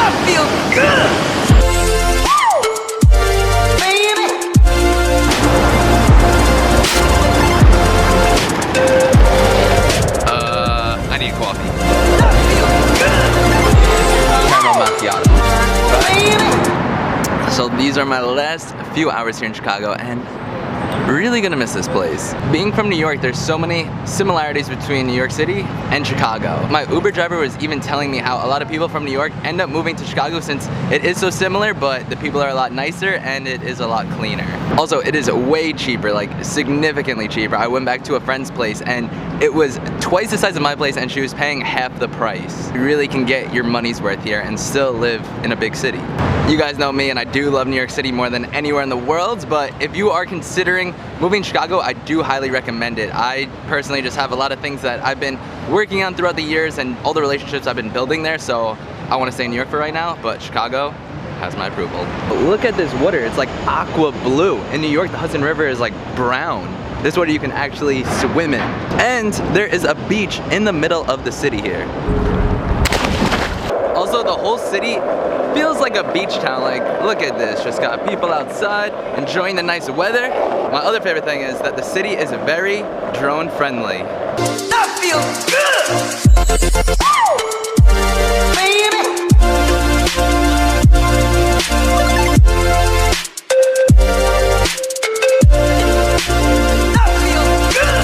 That feels good! I need coffee. That feels good! Caramel macchiato. So these are my last few hours here in Chicago, and really gonna miss this place. Being from New York, there's so many similarities between New York City and Chicago. My Uber driver was even telling me how a lot of people from New York end up moving to Chicago since it is so similar, but the people are a lot nicer and it is a lot cleaner. Also, it is way cheaper, like significantly cheaper. I went back to a friend's place and it was twice the size of my place and she was paying half the price. You really can get your money's worth here and still live in a big city. You guys know me and I do love New York City more than anywhere in the world, but if you are considering moving to Chicago, I do highly recommend it. I personally just have a lot of things that I've been working on throughout the years and all the relationships I've been building there, so I want to stay in New York for right now, but Chicago has my approval. But look at this water, it's like aqua blue. In New York, the Hudson River is like brown. This water you can actually swim in. And there is a beach in the middle of the city here. Also, the whole city feels like a beach town. Like, look at this. Just got people outside enjoying the nice weather. My other favorite thing is that the city is very drone friendly. That feels good! Baby! That feels good!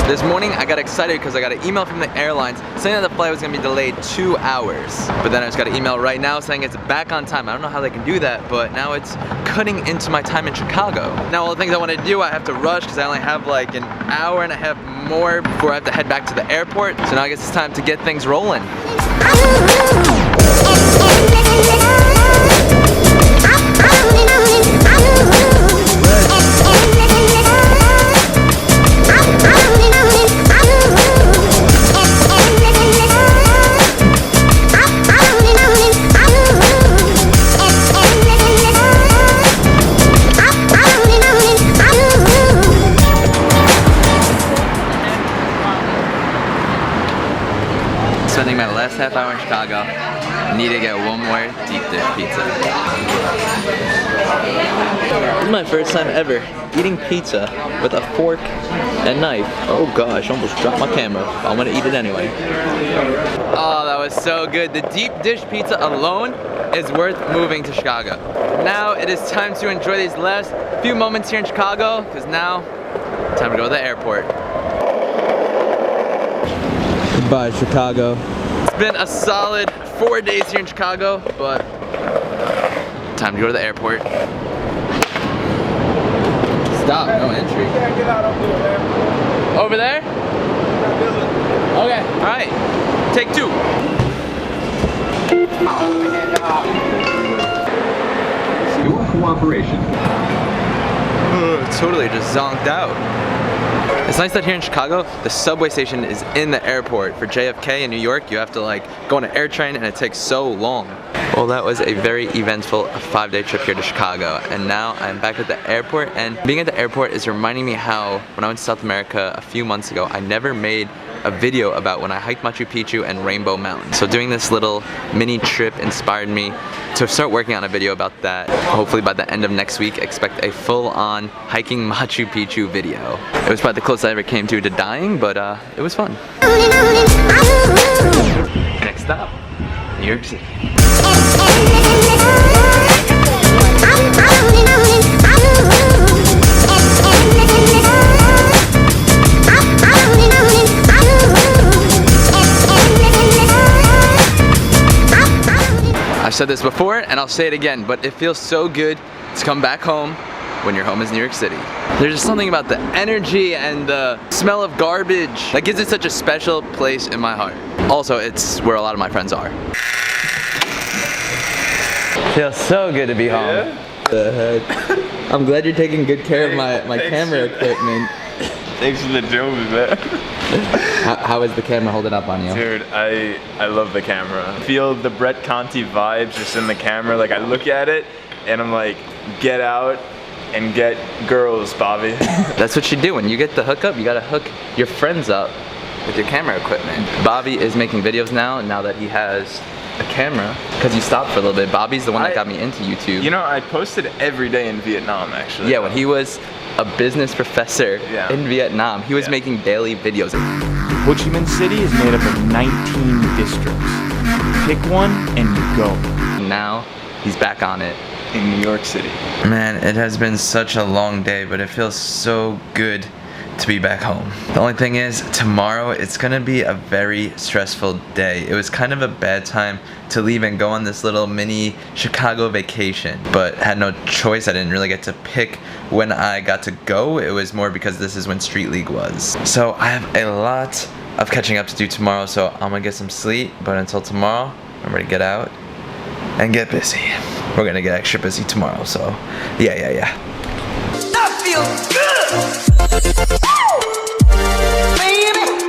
This morning I got excited because I got an email from the airlines saying that the flight was going to be delayed 2 hours. But then I just got an email right now saying it's back on time. I don't know how they can do that, but now it's cutting into my time in Chicago. Now all the things I want to do, I have to rush because I only have like an hour and a half more before I have to head back to the airport. So now I guess it's time to get things rolling. Spending my last half hour in Chicago. Need to get one more deep dish pizza. This is my first time ever eating pizza with a fork and knife. Oh gosh, almost dropped my camera. I'm gonna eat it anyway. Oh, that was so good. The deep dish pizza alone is worth moving to Chicago. Now it is time to enjoy these last few moments here in Chicago, because now, time to go to the airport. Goodbye, Chicago. It's been a solid 4 days here in Chicago, but time to go to the airport. Stop, no entry. Over there? Okay, alright. Take 2. Your cooperation. Totally just zonked out. It's nice that here in Chicago, the subway station is in the airport. For JFK in New York, you have to like go on an air train and it takes so long. Well, that was a very eventful 5-day trip here to Chicago, and now I'm back at the airport, and being at the airport is reminding me how when I went to South America a few months ago, I never made a video about when I hiked Machu Picchu and Rainbow Mountain. So doing this little mini trip inspired me to start working on a video about that. Hopefully by the end of next week, expect a full-on hiking Machu Picchu video. It was probably the closest I ever came to dying, but it was fun. Next stop, New York City. I've said this before and I'll say it again, but it feels so good to come back home when your home is New York City. There's just something about the energy and the smell of garbage that gives it such a special place in my heart. Also, it's where a lot of my friends are. Feels so good to be home. Yeah? The heck? I'm glad you're taking good care of my camera equipment. Thanks for the joke, man. How is the camera holding up on you? Dude, I love the camera. I feel the Brett Conti vibes just in the camera. Like I look at it and I'm like, get out and get girls, Bobby. That's what you do. When you get the hookup, you gotta hook your friends up with your camera equipment. Bobby is making videos now that he has a camera, because you stopped for a little bit. Bobby's the one that got me into YouTube. You know, I posted every day in Vietnam, actually. Yeah, when he was a business professor in Vietnam, he was making daily videos. Ho Chi Minh City is made up of 19 districts. Pick one and go. Now he's back on it. In New York City. Man, it has been such a long day, but it feels so good to be back home. The only thing is, tomorrow it's gonna be a very stressful day. It was kind of a bad time to leave and go on this little mini Chicago vacation, but had no choice. I didn't really get to pick when I got to go. It was more because this is when Street League was. So I have a lot of catching up to do tomorrow, so I'm gonna get some sleep, but until tomorrow, I'm ready to get out and get busy. We're gonna get extra busy tomorrow, so yeah. That feels good. Woo! Baby.